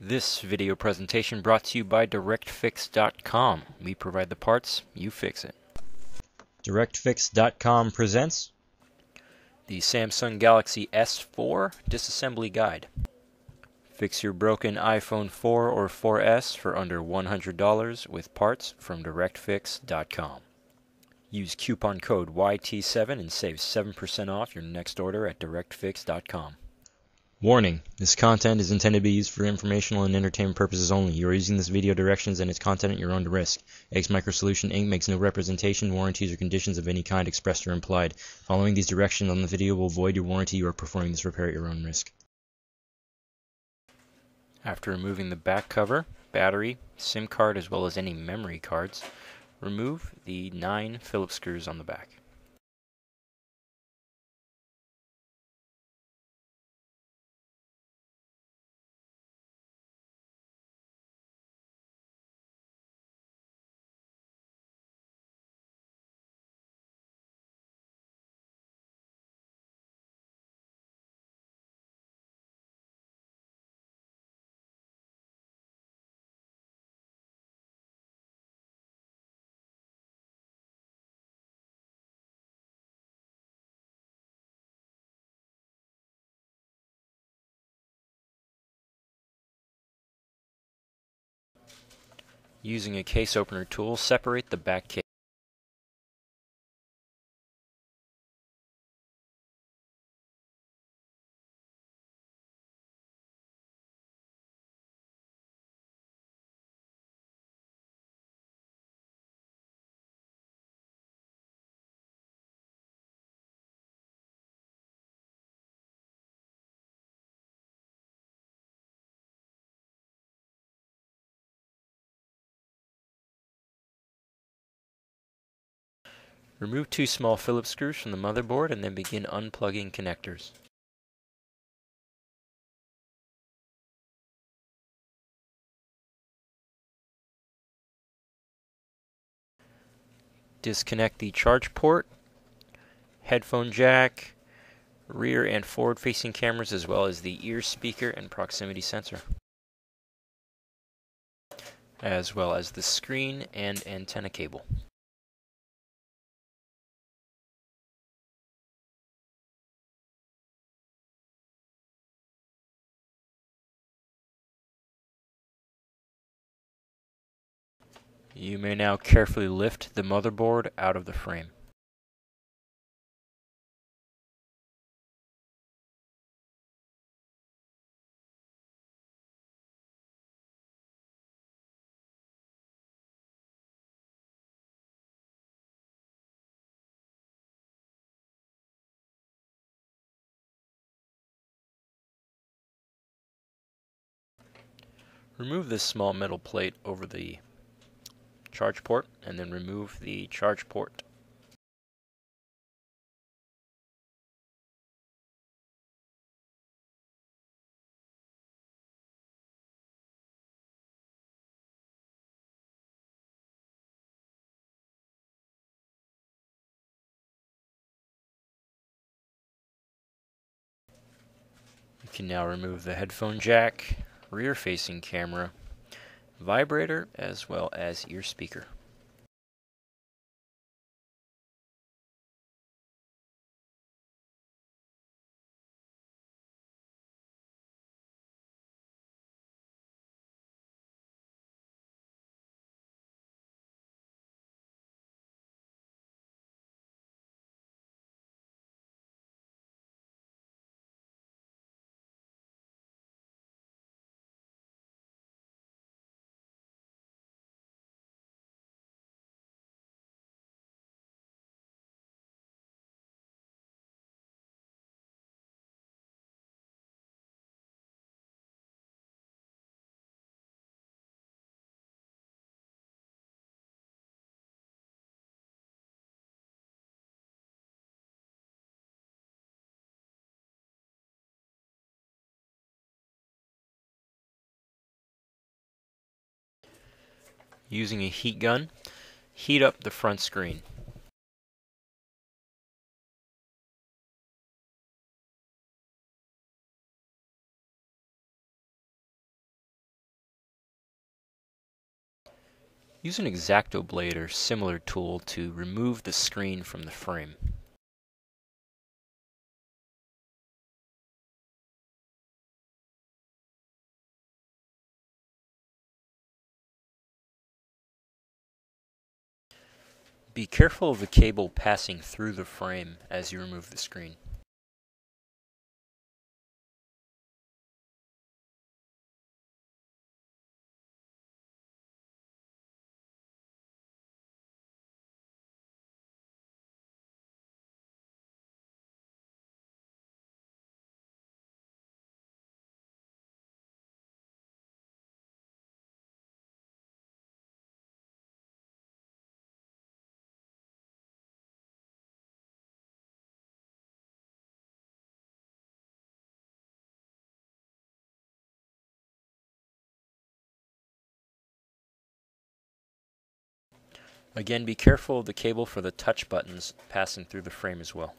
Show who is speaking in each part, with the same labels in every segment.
Speaker 1: This video presentation brought to you by DirectFix.com. We provide the parts, you fix it.
Speaker 2: DirectFix.com presents
Speaker 1: The Samsung Galaxy S4 Disassembly Guide. Fix your broken iPhone 4 or 4S for under $100 with parts from DirectFix.com. Use coupon code YT7 and save 7% off your next order at DirectFix.com.
Speaker 2: Warning: this content is intended to be used for informational and entertainment purposes only. You are using this video directions and its content at your own risk. X Microsolution Inc. makes no representation, warranties, or conditions of any kind expressed or implied. Following these directions on the video will void your warranty. You are performing this repair at your own risk.
Speaker 1: After removing the back cover, battery, SIM card, as well as any memory cards, remove the 9 Phillips screws on the back. Using a case opener tool, separate the back case. Remove 2 small Phillips screws from the motherboard and then begin unplugging connectors. Disconnect the charge port, headphone jack, rear and forward facing cameras, as well as the ear speaker and proximity sensor, as well as the screen and antenna cable. You may now carefully lift the motherboard out of the frame. Remove this small metal plate over the charge port and then remove the charge port. You can now remove the headphone jack, rear facing camera, vibrator, as well as ear speaker. Using a heat gun, heat up the front screen. Use an X-Acto blade or similar tool to remove the screen from the frame. Be careful of the cable passing through the frame as you remove the screen. Again, be careful of the cable for the touch buttons passing through the frame as well.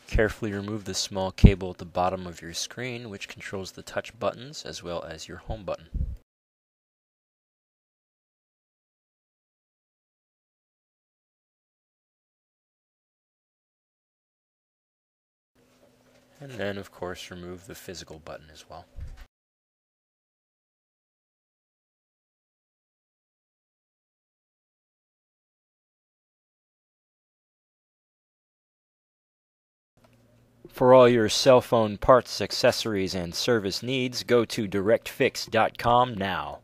Speaker 1: Carefully remove the small cable at the bottom of your screen, which controls the touch buttons as well as your home button. And then, of course, remove the physical button as well. For all your cell phone parts, accessories, and service needs, go to directfix.com now.